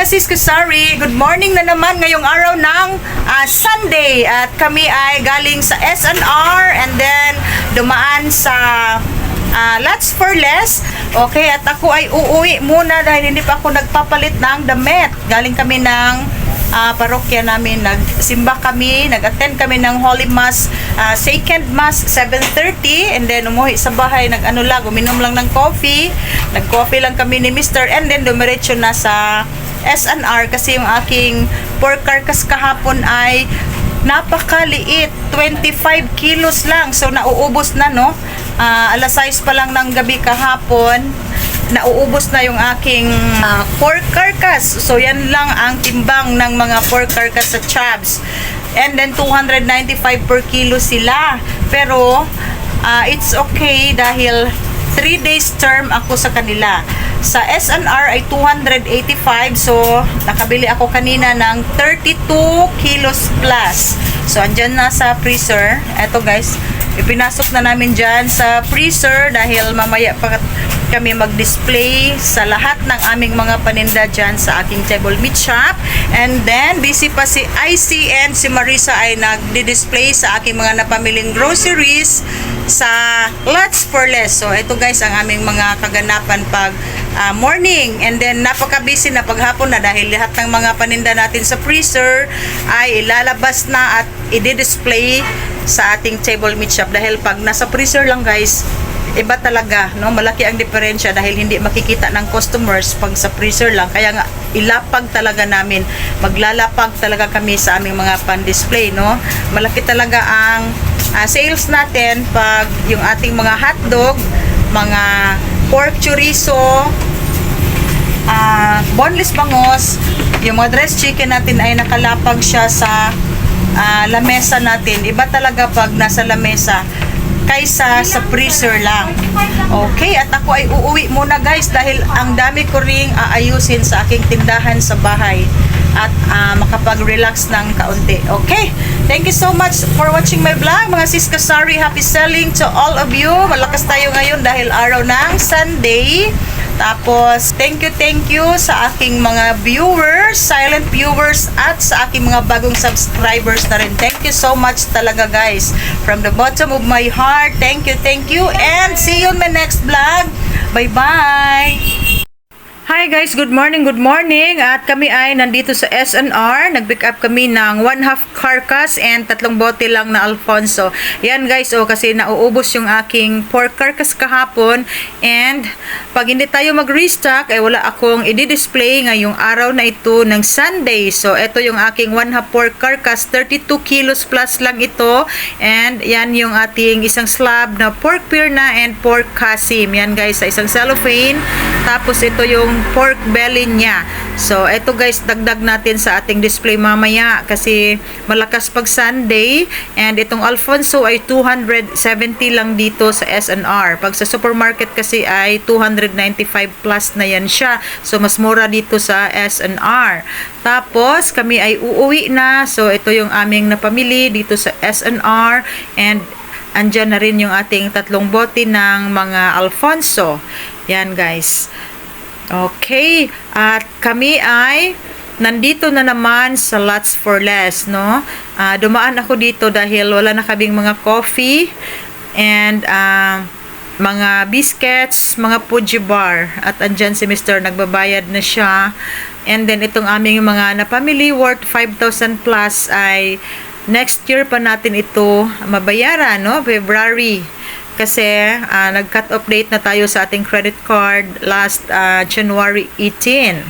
mga sis ko, sorry. Good morning na naman ngayong araw ng Sunday. At kami ay galing sa SNR and then dumaan sa Lots for Less. Okay, at ako ay uuwi muna dahil hindi pa ako nagpapalit ng damit. Galing kami ng parokya namin, nagsimba kami, nag-attend kami ng Holy Mass, Second Mass, 7:30, and then umuwi sa bahay, uminom lang ng coffee, nag-coffee lang kami ni Mr. and then dumiretso na sa SNR kasi yung aking pork carcass kahapon ay napakaliit, 25 kilos lang, so nauubos na, no? Alas 6 pa lang ng gabi kahapon, nauubos na yung aking pork carcass. So yan lang ang timbang ng mga pork carcass sa Chubbs. And then 295 per kilo sila. Pero it's okay dahil 3 days term ako sa kanila. Sa SNR ay 285, so nakabili ako kanina ng 32 kilos plus. So andyan na sa freezer. Eto guys, ipinasok na namin dyan sa freezer dahil mamaya pa kami mag-display sa lahat ng aming mga paninda dyan sa aking table meat shop. And then busy pa si IC and si Marisa ay nagdi-display sa aking mga napamiling groceries sa Lots for Less. So ito guys ang aming mga kaganapan pag morning, and then napaka-busy na paghapon na dahil lahat ng mga paninda natin sa freezer ay ilalabas na at i-display sa ating table meat shop. Dahil pag nasa freezer lang guys, iba talaga, no? Malaki ang diferensya dahil hindi makikita ng customers pag sa freezer lang. Kaya nga ilapag talaga namin, maglalapag talaga kami sa aming mga pan-display, no? Malaki talaga ang sales natin pag yung ating mga hotdog, mga pork chorizo, boneless bangos, yung mga dressed chicken natin ay nakalapag siya sa lamesa natin. Iba talaga pag nasa lamesa kaysa sa freezer lang. Okay, at ako ay uuwi muna guys dahil ang dami ko ring aayusin sa aking tindahan sa bahay at makapag-relax ng kaunti. Okay, thank you so much for watching my vlog mga sis kasari. Happy selling to all of you. Malakas tayo ngayon dahil araw ng Sunday. Tapos, thank you sa aking mga viewers, silent viewers, at sa aking mga bagong subscribers na rin. Thank you so much talaga guys. From the bottom of my heart, thank you, and see you in my next vlog. Bye-bye! Hi guys, good morning. At kami ay nandito sa SNR. Nag-pick up kami ng 1/2 carcass and 3 bote lang na Alfonso. Yan guys, kasi nauubos yung aking pork carcass kahapon, and pag hindi tayo mag-restock, wala akong i-display ngayong araw na ito ng Sunday. So ito yung aking 1/2 pork carcass, 32 kilos plus lang ito, and yan yung ating isang slab na pork pirna and pork kasim. Yan guys, sa isang cellophane. Tapos ito yung pork belly niya. So, ito guys, dagdag natin sa ating display mamaya kasi malakas pag Sunday, and itong Alfonso ay 270 lang dito sa SNR. Pag sa supermarket kasi ay 295 plus na yan siya. So, mas mura dito sa SNR. Tapos, kami ay uuwi na. So, ito yung aming napamili dito sa SNR, and andyan na rin yung ating 3 bote ng mga Alfonso. Yan guys. Okay, at kami ay nandito na naman sa Lots for Less, no? Dumaan ako dito dahil wala na kaming mga coffee and mga biscuits, mga Fuji bar. At andyan si Mr. nagbabayad na siya. And then itong aming mga napamili worth 5,000 plus ay next year pa natin ito mabayaran, no? February. Kasi nag-cut off date na tayo sa ating credit card last January 18.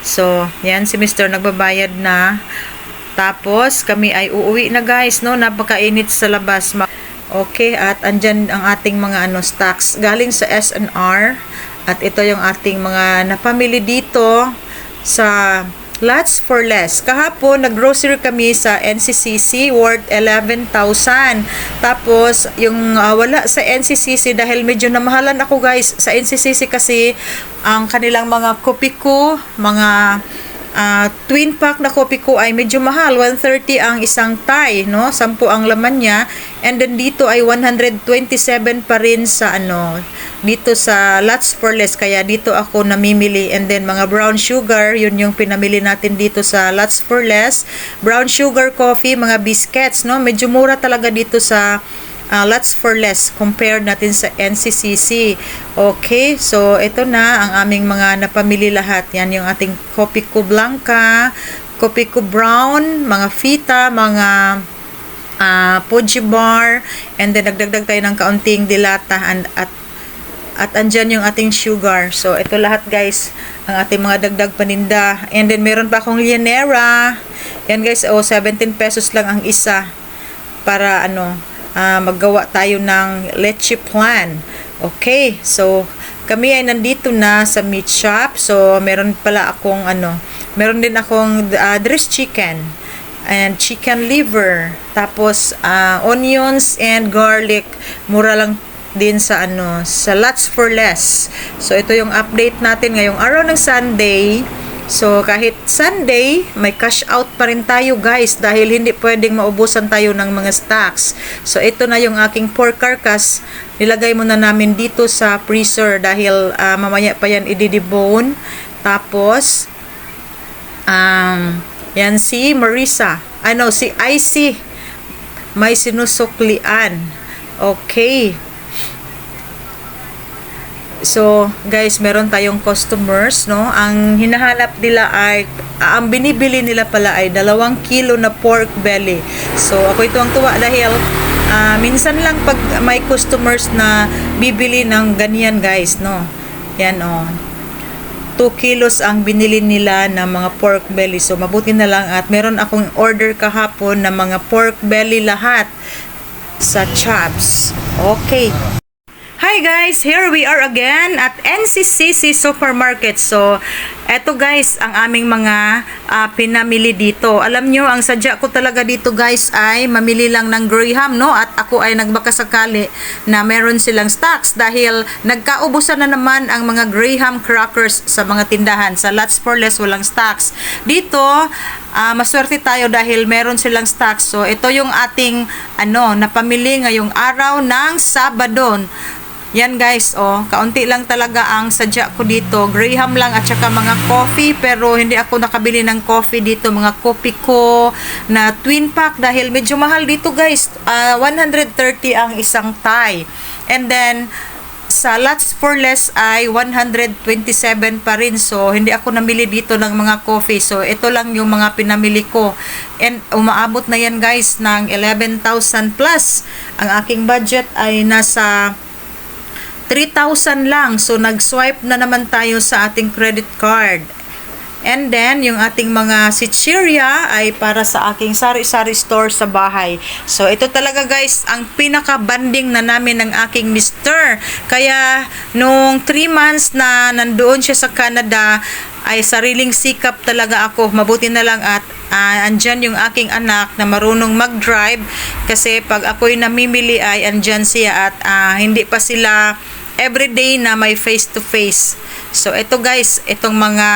So, yan si Mr. nagbabayad na. Tapos, kami ay uuwi na guys, no? Napakainit sa labas. Okay, at andyan ang ating mga stocks galing sa SNR. At ito yung ating mga napamili dito sa Lots for Less. Kahapon, nag-grocery kami sa NCCC worth 11,000. Tapos, yung wala sa NCCC dahil medyo namahalan ako guys. Sa NCCC kasi, ang kanilang mga kopiko, mga twin pack na kopi ko ay medyo mahal. 130 ang isang tie, no? 10 ang laman niya. And then dito ay 127 pa rin sa dito sa Lots for Less, kaya dito ako namimili. And then mga brown sugar, yun yung pinamili natin dito sa Lots for Less. Brown sugar coffee, mga biscuits, no? Medyo mura talaga dito sa Lots for Less compared natin sa NCCC. Okay, so ito na ang aming mga napamili lahat. Yan yung ating Kopiko Blanca, Kopiko Brown, mga fita, mga Fuji bar, and then nagdagdag tayo ng kaunting dilata at andyan yung ating sugar. So ito lahat guys ang ating mga dagdag paninda. And then meron pa akong Llanera. Yan guys, 17 pesos lang ang isa para maggawa tayo ng leche plan. Okay, so kami ay nandito na sa meat shop. So meron pala akong meron din akong dressed chicken and chicken liver, tapos onions and garlic, mura lang din sa sa Lots for Less. So ito yung update natin ngayong araw ng Sunday. So kahit Sunday, may cash out pa rin tayo guys, dahil hindi pwedeng maubusan tayo ng mga stocks. So ito na yung aking pork carcass, nilagay muna namin dito sa freezer dahil mamaya pa yan i-debone. Tapos yan si Marisa. Si IC. May sinusuklian. Okay. So, guys, meron tayong customers, no? Ang hinahanap nila ay, ang binibili nila pala ay 2 kilo na pork belly. So, ako tuwang-tuwa dahil minsan lang pag may customers na bibili ng ganyan, guys, no? Yan, 2 kilos ang binili nila ng mga pork belly. So, mabuti na lang at meron akong order kahapon ng mga pork belly lahat sa Chops. Okay. Hi guys! Here we are again at NCCC Supermarket. So, eto guys, ang aming mga pinamili dito. Alam nyo, ang sadya ko talaga dito guys ay mamili lang ng Graham, no? At ako ay nagbakasakali na meron silang stocks dahil nagkaubusan na naman ang mga Graham crackers sa mga tindahan. Sa Lots for Less, walang stocks. Dito, maswerte tayo dahil meron silang stocks. So, ito yung ating napamili ngayong araw ng Sabado. Yan guys, kaunti lang talaga ang sadya ko dito. Graham lang at saka mga coffee, pero hindi ako nakabili ng coffee dito. Mga Kopiko na twin pack dahil medyo mahal dito guys. 130 ang isang Thai. And then, sa Lots for Less ay 127 pa rin. So, hindi ako namili dito ng mga coffee. So, ito lang yung mga pinamili ko. And umaabot na yan guys ng 11,000 plus. Ang aking budget ay nasa 3,000 lang. So, nag-swipe na naman tayo sa ating credit card. And then, yung ating mga chichirya ay para sa aking sari-sari store sa bahay. So, ito talaga guys, ang pinaka-banding na namin ng aking mister. Kaya, nung 3 months na nandoon siya sa Canada, ay sariling sikap talaga ako. Mabuti na lang at andyan yung aking anak na marunong mag-drive. Kasi pag ako'y namimili ay andyan siya at hindi pa sila everyday na may face-to-face. So, ito guys, itong mga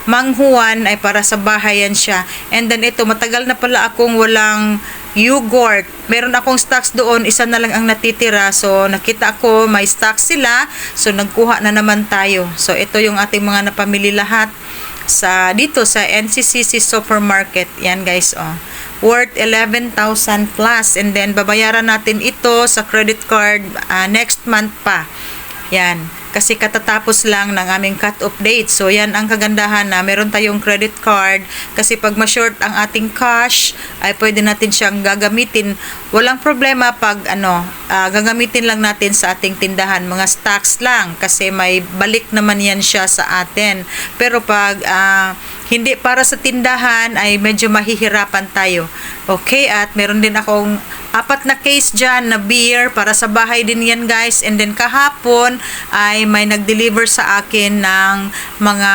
manghuan ay para sa bahayan siya. And then ito, matagal na pala akong walang yogurt. Meron akong stocks doon, isa na lang ang natitira. So, nakita ko may stocks sila. So, nagkuha na naman tayo. So, ito yung ating mga napamili lahat dito sa NCCC Supermarket. Yan guys, worth 11,000 plus. And then, babayaran natin ito sa credit card next month pa. Yan. Kasi katatapos lang ng aming cut-off date. So, yan ang kagandahan na meron tayong credit card. Kasi pag ma-short ang ating cash, ay pwede natin siyang gagamitin. Walang problema pag gagamitin lang natin sa ating tindahan. Mga stocks lang. Kasi may balik naman yan siya sa atin. Pero pag hindi para sa tindahan, ay medyo mahihirapan tayo. Okay, at meron din akong 4 na case dyan na beer para sa bahay din yan guys. And then kahapon ay may nag-deliver sa akin ng mga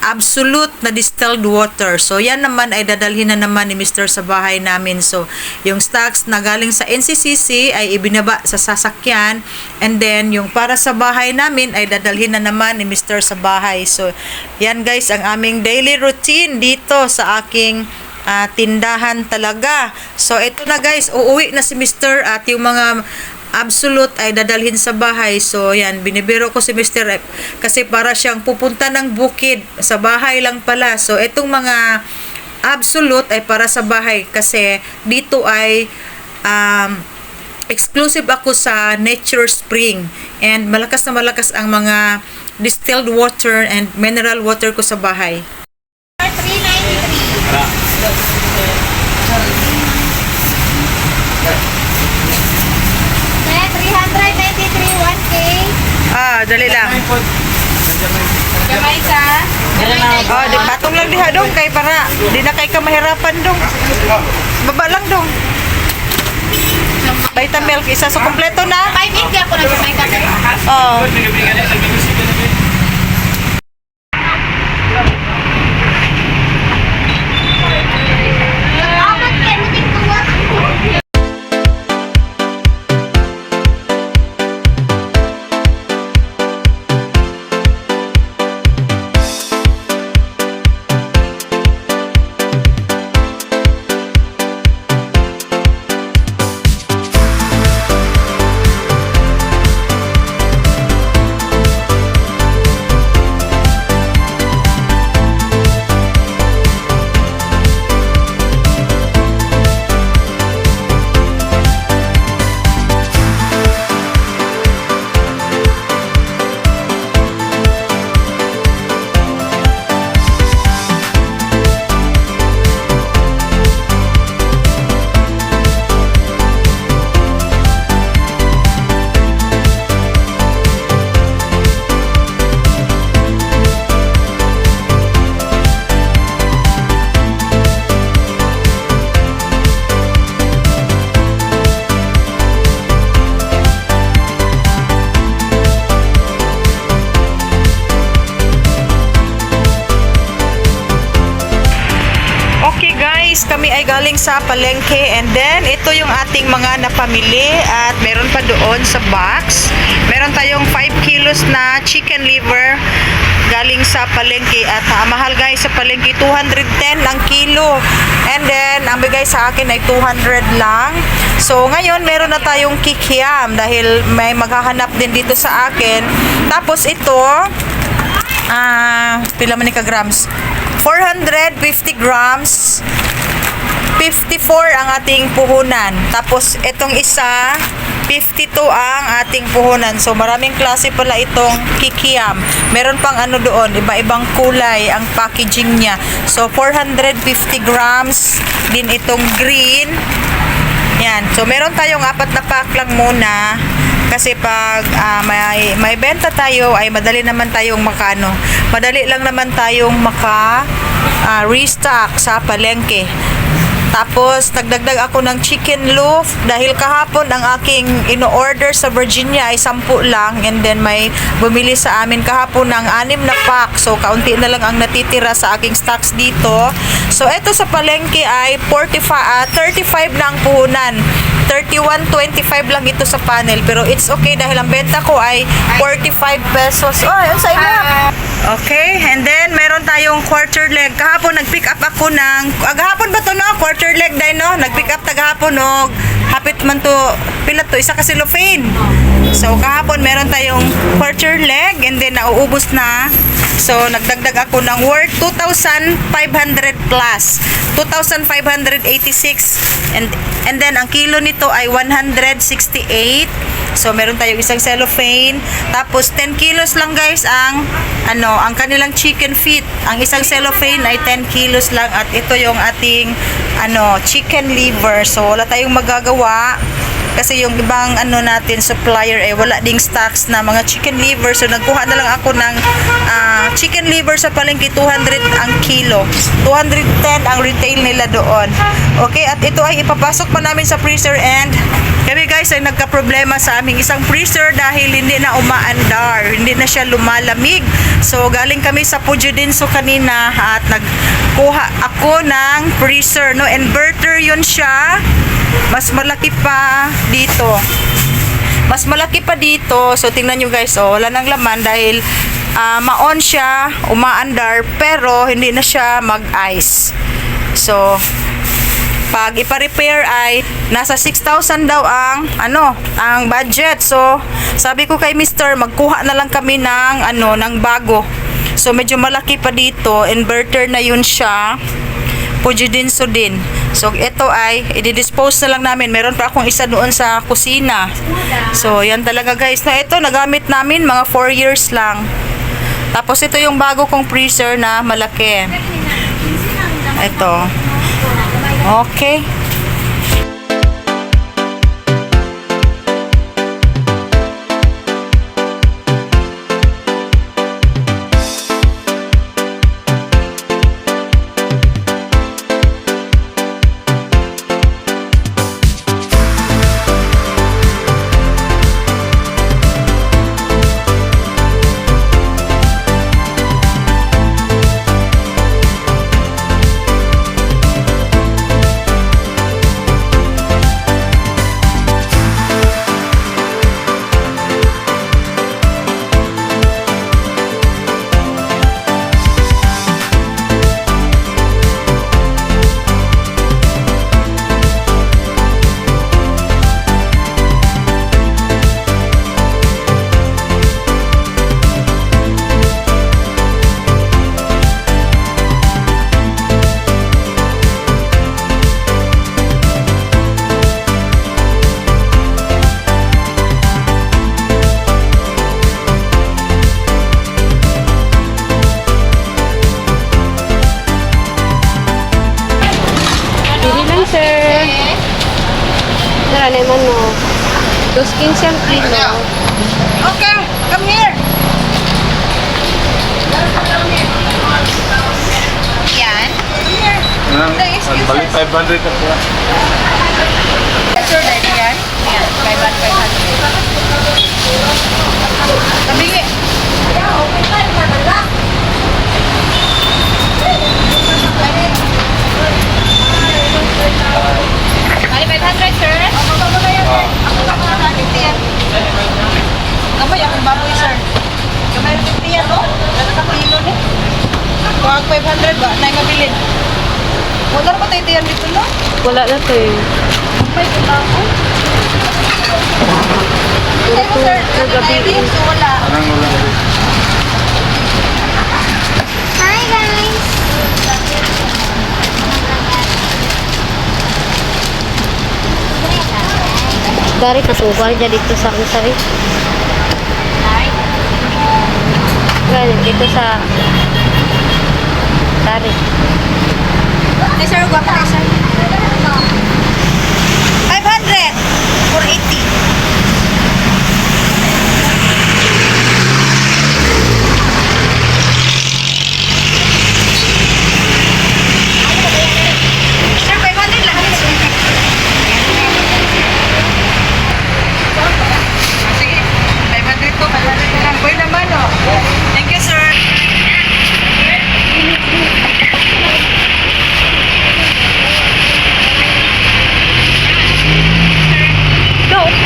absolute na distilled water. So yan naman ay dadalhin na naman ni Mr. sa bahay namin. So yung stocks na galing sa NCCC ay ibinaba sa sasakyan. And then yung para sa bahay namin ay dadalhin na naman ni Mr. sa bahay. So yan guys ang aming daily routine dito sa aking tindahan talaga. So, ito na guys, uuwi na si Mr. at yung mga Absolute ay dadalhin sa bahay. So, yan, binibiro ko si Mr. F kasi para siyang pupunta ng bukid. Sa bahay lang pala. So, itong mga Absolute ay para sa bahay kasi dito ay exclusive ako sa Nature Spring and malakas na malakas ang mga distilled water and mineral water ko sa bahay. 393, 1K. Dali lang. Jamaica. Di patong lang diha dong kay para di na kay ka mahirapan dong. Baba lang dong. Vitamilk isa so kompleto na. 580 ako ng Jamaica. Oh. Kami ay galing sa palengke and then ito yung ating mga napamili at meron pa doon sa box. Meron tayong 5 kilos na chicken liver galing sa palengke at mahal guys sa palengke 210 ang kilo and then ang bigay sa akin ay 200 lang. So ngayon meron na tayong kikiam dahil may maghahanap din dito sa akin. Tapos ito pila man ni ka grams? 450 grams. 54 ang ating puhunan. Tapos itong isa 52 ang ating puhunan. So maraming klase pala itong kikiam. Meron pang ano doon, iba-ibang kulay ang packaging niya. So 450 grams din itong green. Yan. So meron tayong 4 na pack lang muna. Kasi pag may benta tayo ay madali naman tayong makano. Madali lang naman tayong restock sa palengke. Tapos, nagdagdag ako ng chicken loaf dahil kahapon ang aking ino-order sa Virginia ay 10 lang and then may bumili sa amin kahapon ng 6 na pack. So, kaunti na lang ang natitira sa aking stocks dito. So, eto sa palengke ay 35 na ang puhunan. 31.25 lang ito sa panel pero it's okay dahil ang benta ko ay 45 pesos. Oh, yun sa inyo. Okay, and then meron tayong quarter leg. Kahapon nag-pick up ako ng gahapon ba to no? Quarter leg dai no. Nag-pick up tagahapon og hapit man to pila to isa ka cellophane. So kahapon meron tayong quarter leg and then nauubos na. So nagdagdag ako ng worth 2,500 plus. 2,586 and then ang kilo nito ay 168. So meron tayong isang cellophane. Tapos 10 kilos lang guys ang ang kanilang chicken feet. Ang isang cellophane ay 10 kilos lang at ito yung ating chicken liver. So wala tayong magagawa kasi yung ibang natin supplier wala ding stocks na mga chicken liver. So nagkuha na lang ako ng chicken liver sa palengke 200 ang kilo. 210 ang retail nila doon. Okay, at ito ay ipapasok pa namin sa freezer and kami guys ay nagka-problema sa aming isang freezer dahil hindi na umaandar, hindi na siya lumalamig. So galing kami sa Pujudinso kanina at nagkuha ako ng freezer, inverter yun siya. Mas malaki pa dito. Mas malaki pa dito. So tingnan nyo guys, wala nang laman dahil ma-on siya, umaandar pero hindi na siya mag-ice. So Pag ipa-repair ay nasa 6,000 daw ang budget. So, sabi ko kay Mr. magkuha na lang kami ng bago. So, medyo malaki pa dito. Inverter na yun siya. Pujidinso din. So, ito ay i-dispose na lang namin. Meron pa akong isa doon sa kusina. So, yan talaga guys. Na ito, nagamit namin mga 4 years lang. Tapos, ito yung bago kong freezer na malaki. Ito. Okay. Sir. Nara naman no. 2.15 ang kilo. Okay, come here. Yan. Balik 500 ka po. Sure, dahil yan. Yan. 500. Tabingi. Bali 500, sir. Kamay akong baboy, sir. Kamay rin 50 yan, no? Kilo ni. Kuwag 500 ba? Na yung mabilin. Wala na ba tayo yan dito, no? Wala na to eh. May pula ako. Hindi ko, sir. Nagabi. So, wala. Anong ulang? Hi, guys. Dari kasukal dyan dito sa Ansari. Ganyan, dito sa Dari. Hindi, sir. Guwapa tayo, sir. 500. 480. Sir, 500 lang. Sige, 500 to. 500 lang. Boy naman, oh. Thank you, sir. Go!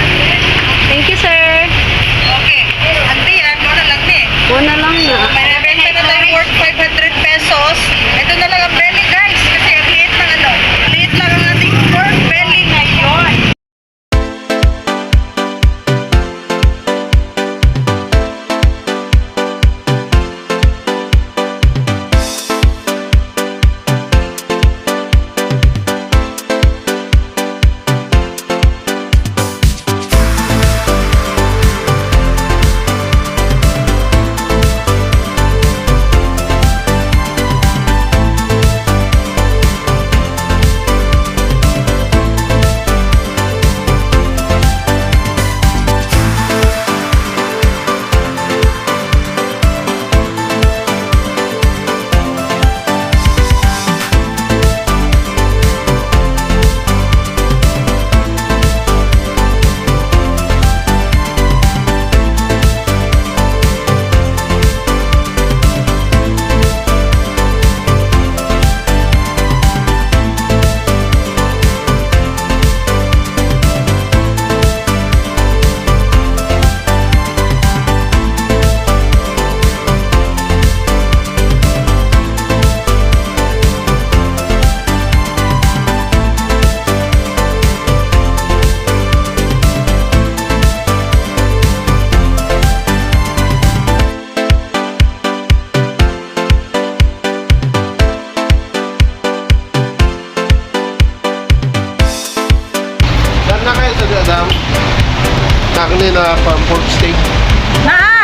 akin na pork steak.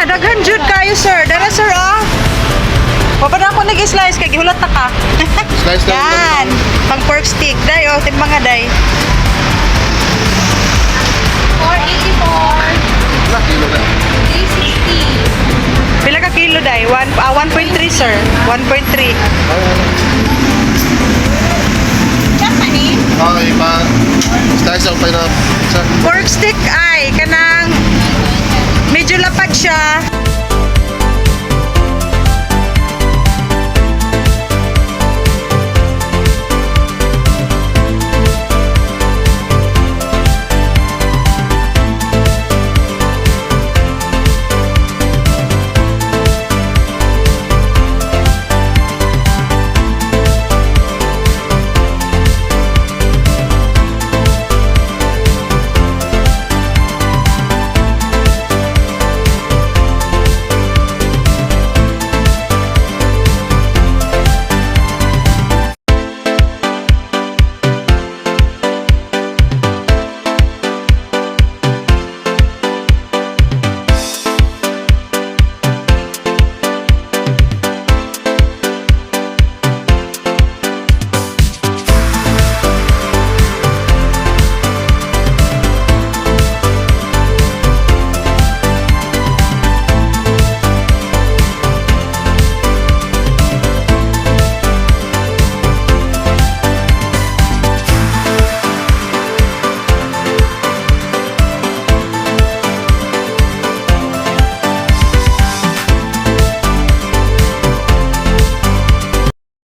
Daghan jud kayo, sir. Dara, sir, oh. Papada ako nag-slice kay gihulat na ka. Slice na Yan. Pang pork stick. Day, oh. Timbang nga, day. 484. Wala, kilo na. 360. Pila ka kilo, day? 1.3, sir. 1.3. Japanese. Okay, slice ako pa na pizza. Pork stick ay kanang medyo lapad siya.